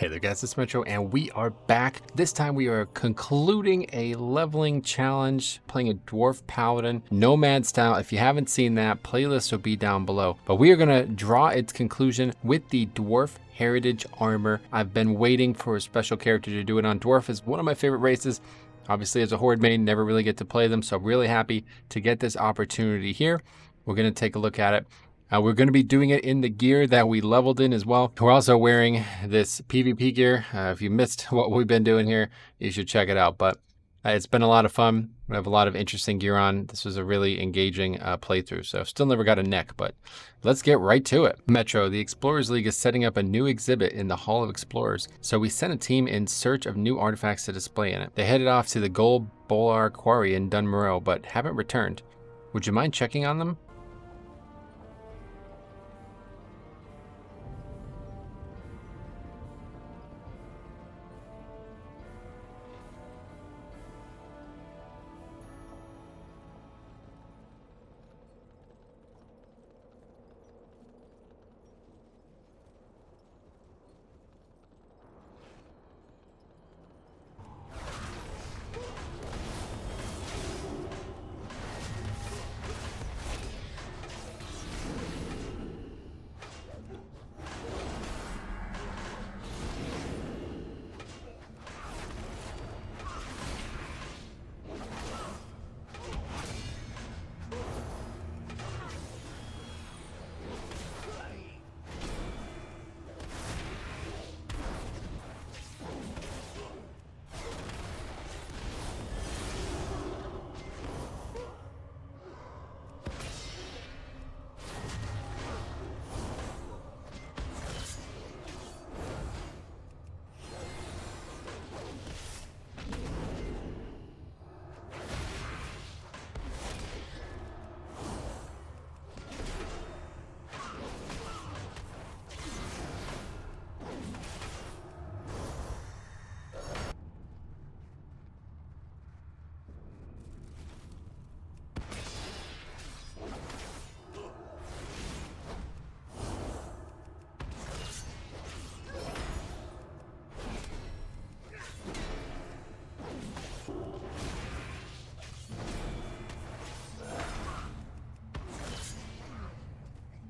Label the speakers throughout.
Speaker 1: Hey there guys, it's Metro and we are back. This time we are concluding a leveling challenge, playing a Dwarf Paladin, Nomad style. If you haven't seen that, playlist will be down below. But we are gonna draw its conclusion with the Dwarf Heritage Armor. I've been waiting for a special character to do it on. Dwarf is one of my favorite races. Obviously as a Horde main, never really get to play them, so I'm really happy to get this opportunity here. We're gonna take a look at it. We're going to be doing it in the gear that we leveled in as well. We're also wearing this PvP gear. If you missed what we've been doing here, you should check it out. But it's been a lot of fun. We have a lot of interesting gear on. This was a really engaging playthrough. So still never got a neck, but let's get right to it. Metro, the Explorers League is setting up a new exhibit in the Hall of Explorers. So we sent a team in search of new artifacts to display in it. They headed off to the Gold Bolar Quarry in Dunmoreau, but haven't returned. Would you mind checking on them?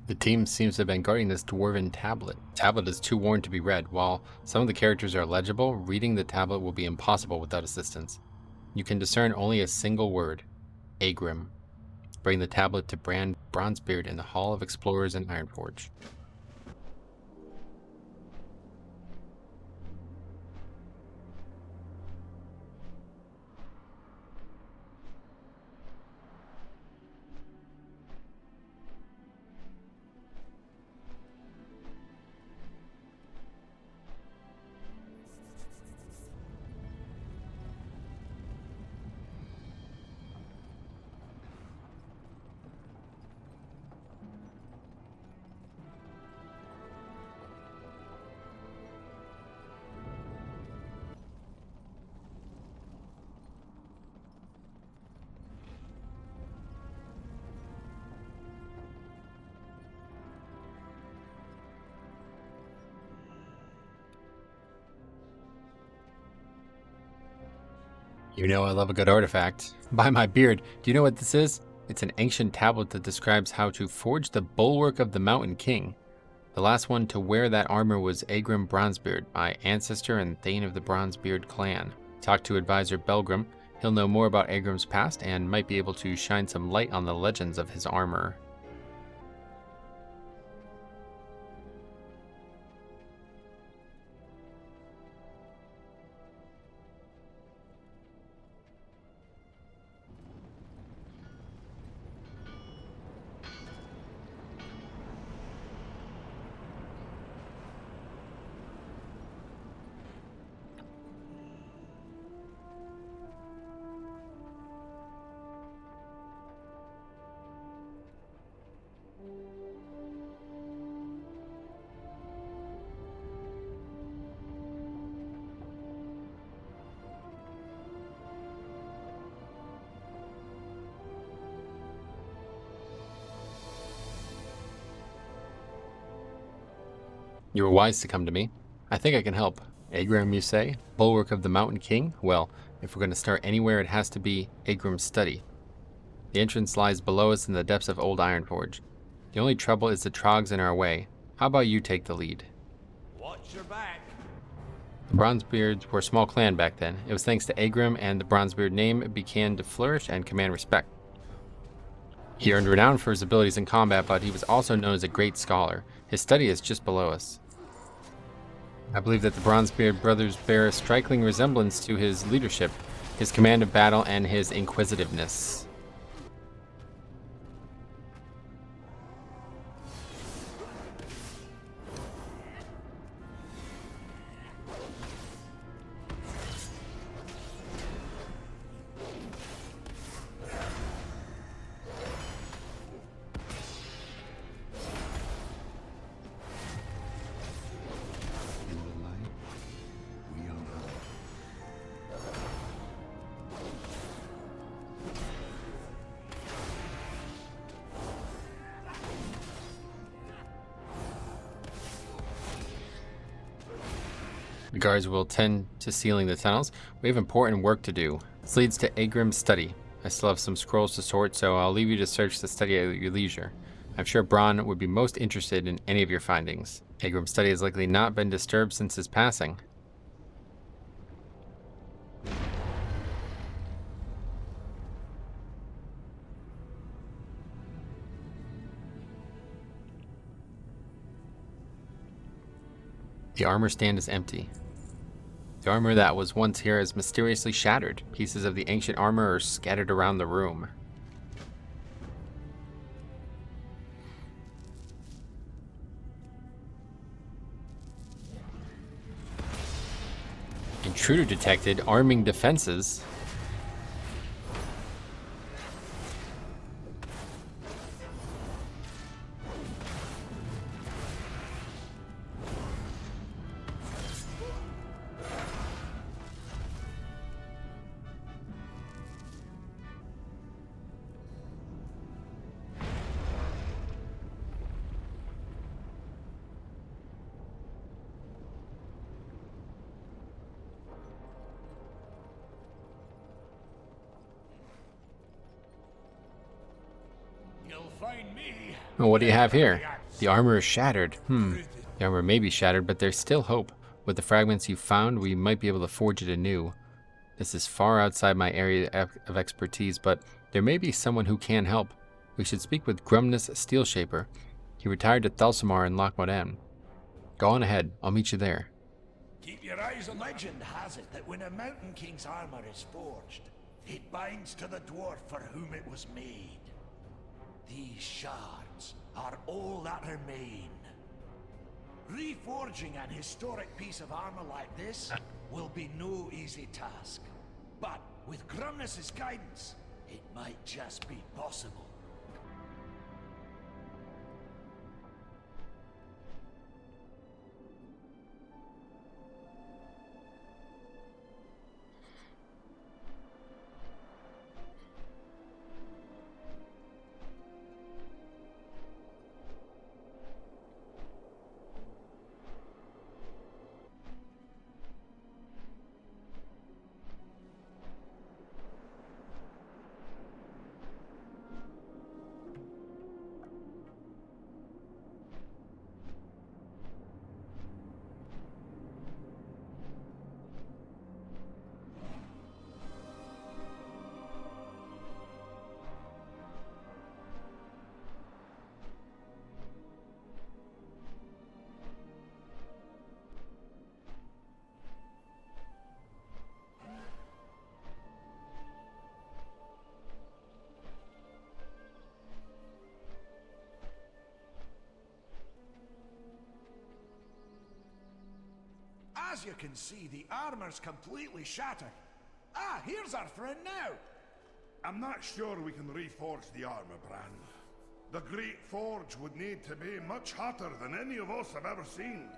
Speaker 1: The team seems to have been guarding this dwarven tablet. The tablet is too worn to be read. While some of the characters are legible, reading the tablet will be impossible without assistance. You can discern only a single word, Agrim. Bring the tablet to Bronzebeard in the Hall of Explorers in Ironforge. You know I love a good artifact. By my beard, do you know what this is? It's an ancient tablet that describes how to forge the bulwark of the Mountain King. The last one to wear that armor was Agrim Bronzebeard, my ancestor and Thane of the Bronzebeard clan. Talk to advisor Belgrim. He'll know more about Agrim's past and might be able to shine some light on the legends of his armor. You were wise to come to me. I think I can help. Agram, you say? Bulwark of the Mountain King? Well, if we're going to start anywhere, it has to be Agram's study. The entrance lies below us in the depths of Old Ironforge. The only trouble is the trogs in our way. How about you take the lead?
Speaker 2: Watch your back.
Speaker 1: The Bronzebeards were a small clan back then. It was thanks to Agram and the Bronzebeard name began to flourish and command respect. He earned renown for his abilities in combat, but he was also known as a great scholar. His study is just below us. I believe that the Bronzebeard brothers bear a striking resemblance to his leadership, his command of battle, and his inquisitiveness. The guards will tend to sealing the tunnels. We have important work to do. This leads to Agram's study. I still have some scrolls to sort, so I'll leave you to search the study at your leisure. I'm sure Bron would be most interested in any of your findings. Agram's study has likely not been disturbed since his passing. The armor stand is empty. The armor that was once here is mysteriously shattered. Pieces of the ancient armor are scattered around the room. Intruder detected, arming defenses.
Speaker 2: You'll find me.
Speaker 1: Well, what do you have here? The armor is shattered. The armor may be shattered, but there's still hope. With the fragments you found, we might be able to forge it anew. This is far outside my area of expertise, but there may be someone who can help. We should speak with Grumnus Steelshaper. He retired to Thalsamar in Lochmod. Go on ahead. I'll meet you there.
Speaker 2: Keep your eyes on. Legend has it that when a Mountain King's armor is forged, it binds to the dwarf for whom it was made. These shards are all that remain. Reforging an historic piece of armor like this will be no easy task. But with Grumnus's guidance, it might just be possible. As you can see, the armor's completely shattered. Ah, here's our friend now.
Speaker 3: I'm not sure we can reforge the armor, Bran. The Great Forge would need to be much hotter than any of us have ever seen.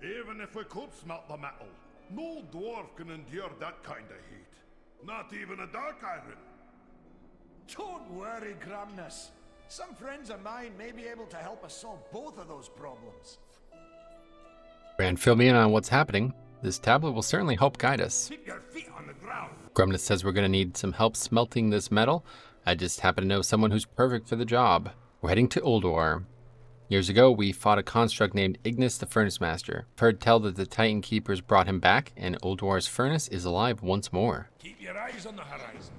Speaker 3: Even if we could smelt the metal, no dwarf can endure that kind of heat. Not even a dark iron.
Speaker 2: Don't worry, Grumnus. Some friends of mine may be able to help us solve both of those problems.
Speaker 1: And fill me in on what's happening. This tablet will certainly help guide us.
Speaker 3: Keep your feet on the ground.
Speaker 1: Grumnus says we're going to need some help smelting this metal. I just happen to know someone who's perfect for the job. We're heading to Ulduar. Years ago, we fought a construct named Ignis the Furnace Master. I've heard tell that the Titan Keepers brought him back, and Ulduar's furnace is alive once more.
Speaker 3: Keep your eyes on the horizon.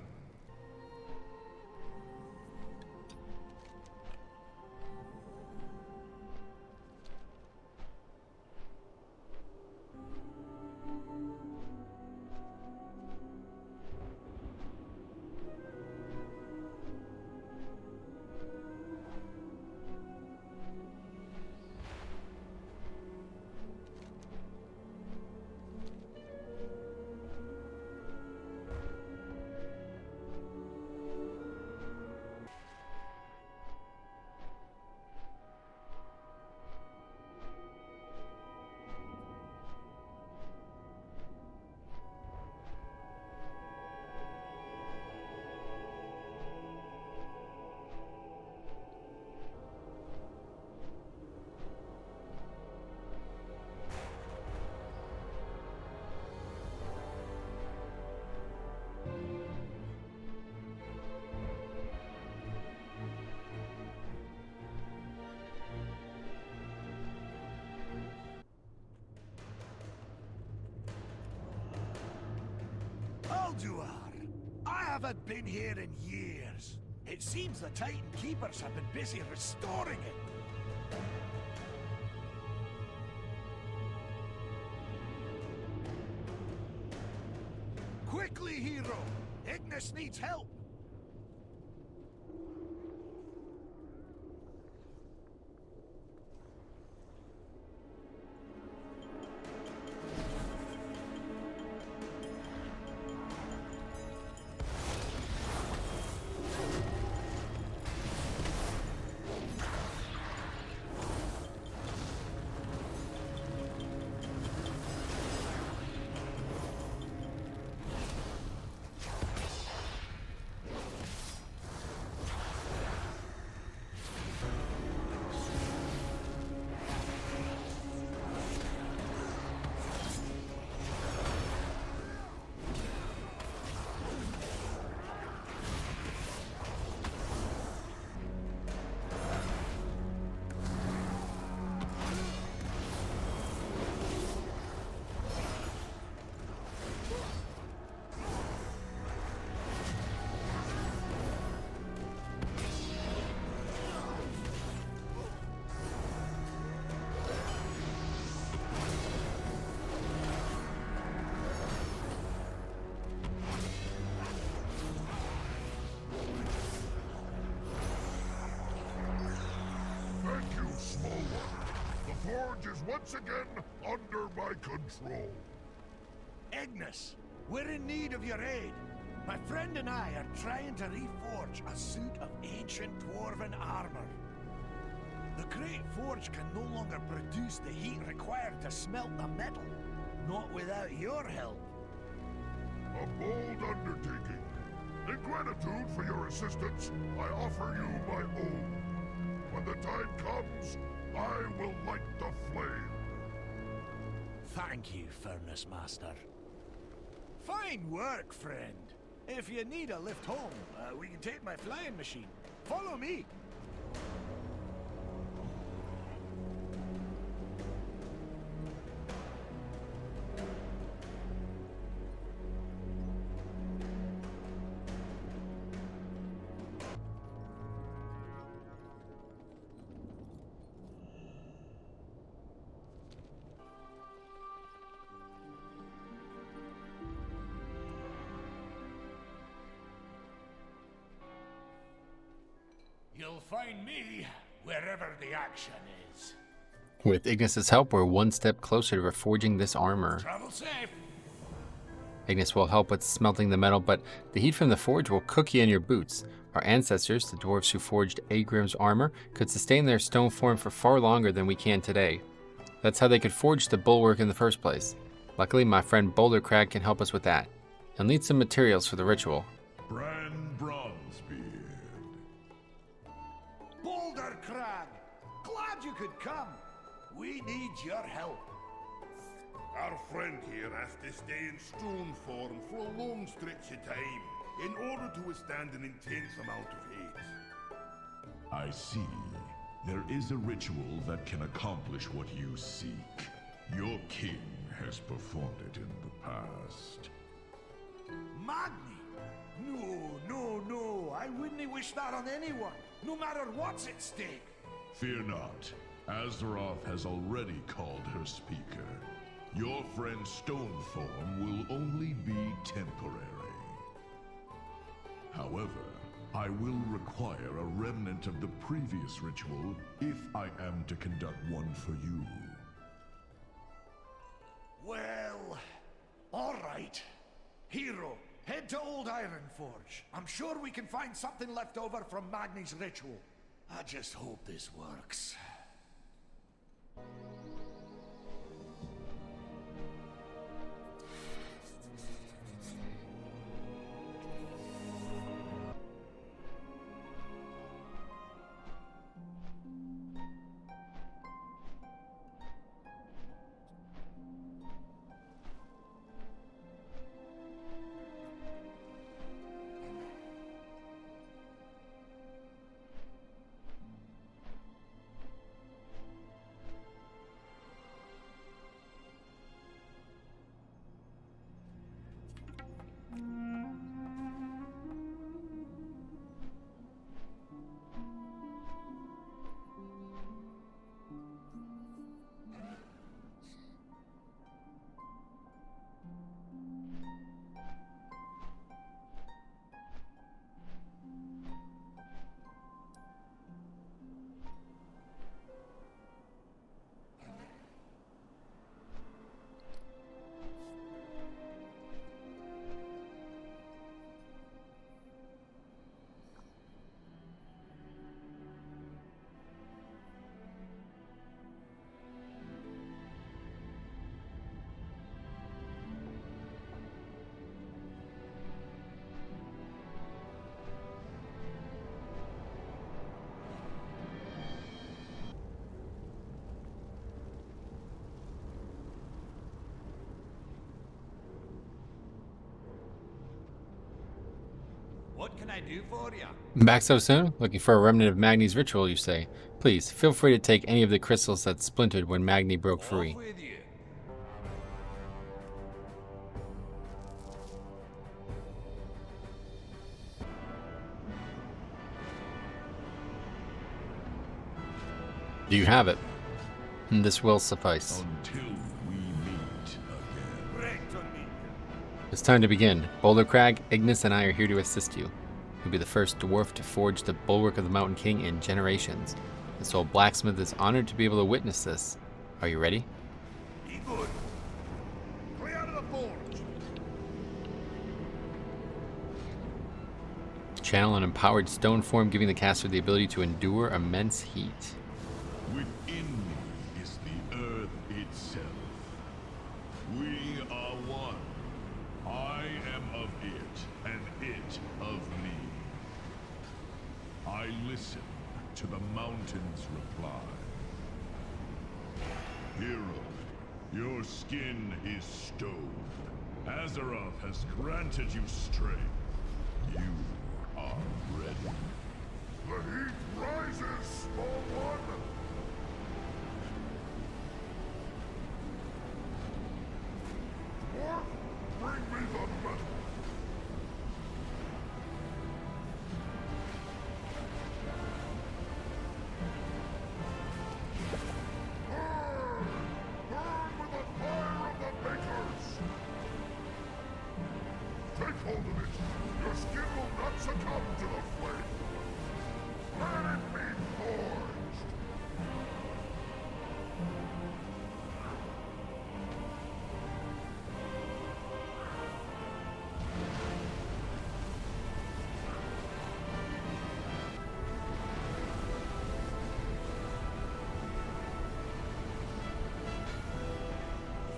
Speaker 3: Dwarf, I haven't been here in years. It seems the Titan Keepers have been busy restoring it. Quickly, hero! Ignis needs help! The Forge is once again under my control. Ignis, we're in need of your aid. My friend and I are trying to reforge a suit of ancient dwarven armor. The Great Forge can no longer produce the heat required to smelt the metal. Not without your help. A bold undertaking. In gratitude for your assistance, I offer you my own. When the time comes, I will light the flame. Thank you, Furnace Master. Fine work, friend. If you need a lift home, we can take my flying machine. Follow me. You'll find me wherever the action is.
Speaker 1: With Ignis's help, we're one step closer to reforging this armor.
Speaker 2: Travel safe.
Speaker 1: Ignis will help with smelting the metal, but the heat from the forge will cook you in your boots. Our ancestors, the dwarves who forged Agrim's armor, could sustain their stone form for far longer than we can today. That's how they could forge the bulwark in the first place. Luckily, my friend Bouldercrag can help us with that. He'll need some materials for the ritual.
Speaker 3: Bronzebeard.
Speaker 2: Bouldercrag! Glad you could come. We need your help.
Speaker 3: Our friend here has to stay in stone form for a long stretch of time in order to withstand an intense amount of heat.
Speaker 4: I see. There is a ritual that can accomplish what you seek. Your king has performed it in the past.
Speaker 2: Magni? No. I wouldn't wish that on anyone, no matter what's at stake.
Speaker 4: Fear not. Azeroth has already called her speaker. Your friend Stoneform will only be temporary. However, I will require a remnant of the previous ritual if I am to conduct one for you.
Speaker 2: Well, all right. Hero, head to Old Ironforge. I'm sure we can find something left over from Magni's ritual. I just hope this works. What can I do for you?
Speaker 1: Back so soon? Looking for a remnant of Magni's ritual, you say? Please, feel free to take any of the crystals that splintered when Magni broke free.
Speaker 2: Off with you.
Speaker 1: Do you have it? This will suffice.
Speaker 4: Until we meet again.
Speaker 2: Correct on me.
Speaker 1: It's time to begin. Boulder Crag, Ignis, and I are here to assist you. You'll be the first dwarf to forge the bulwark of the Mountain King in generations. The Soul Blacksmith is honored to be able to witness this. Are you ready?
Speaker 2: Be good.
Speaker 3: Clear out of the forge!
Speaker 1: Channel an empowered stone form, giving the caster the ability to endure immense heat.
Speaker 4: Within me is the earth itself. We are one. I am of it, and it of me. I listen to the mountain's reply. Hero, your skin is stone. Azeroth has granted you strength. You are ready.
Speaker 3: The heat rises, small one! Dwarf, bring me the metal! Burn with the fire of the makers! Take hold of it! Your skin will not succumb to the flame! Let it be forged!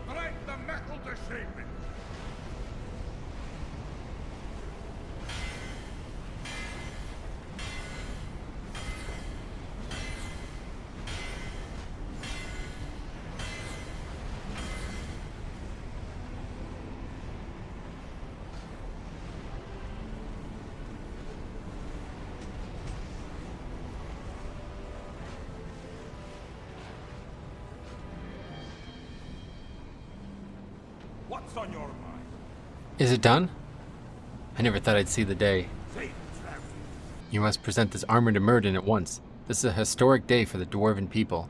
Speaker 3: Strike the metal to shape it! What's on your mind?
Speaker 1: Is it done? I never thought I'd see the day.
Speaker 3: Say, friend.
Speaker 1: You must present this armor to Myrddin at once. This is a historic day for the Dwarven people.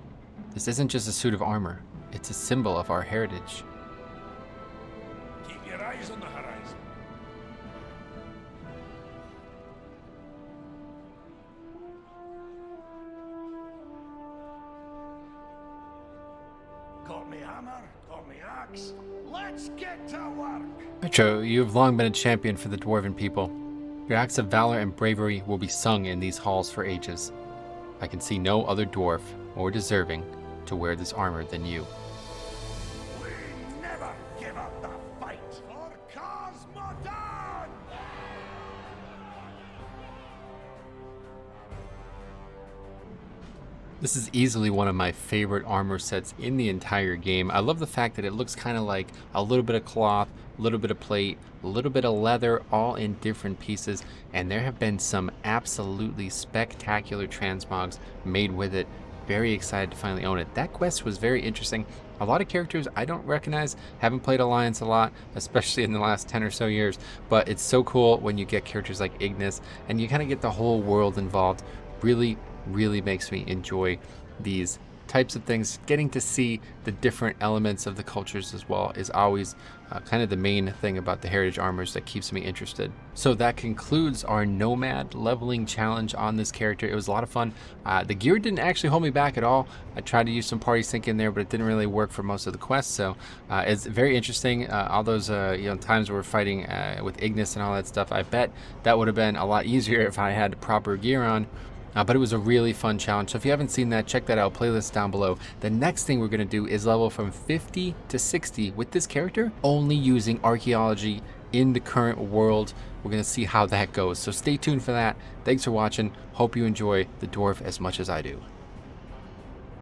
Speaker 1: This isn't just a suit of armor. It's a symbol of our heritage.
Speaker 3: Keep your eyes on the horizon. Got me hammer, got me axe. Let's get to work.
Speaker 1: Metro, you have long been a champion for the Dwarven people. Your acts of valor and bravery will be sung in these halls for ages. I can see no other dwarf more deserving to wear this armor than you.
Speaker 2: We never give up the fight for Cosmodan!
Speaker 1: This is easily one of my favorite armor sets in the entire game. I love the fact that it looks kind of like a little bit of cloth, a little bit of plate, a little bit of leather, all in different pieces. And there have been some absolutely spectacular transmogs made with it. Very excited to finally own it. That quest was very interesting. A lot of characters I don't recognize, haven't played Alliance a lot, especially in the last 10 or so years. But it's so cool when you get characters like Ignis and you kind of get the whole world involved. Really makes me enjoy these types of things. Getting to see the different elements of the cultures as well is always kind of the main thing about the heritage armors that keeps me interested. So that concludes our nomad leveling challenge on this character. It was a lot of fun. The gear didn't actually hold me back at all. I tried to use some party sync in there, but it didn't really work for most of the quests. So it's very interesting. All those times we're fighting with Ignis and all that stuff, I bet that would have been a lot easier if I had proper gear on. But it was a really fun challenge. So if you haven't seen that, check that out. Playlist down below. The next thing we're going to do is level from 50 to 60 with this character, only using archaeology in the current world. We're going to see how that goes. So stay tuned for that. Thanks for watching. Hope you enjoy the Dwarf as much as I do.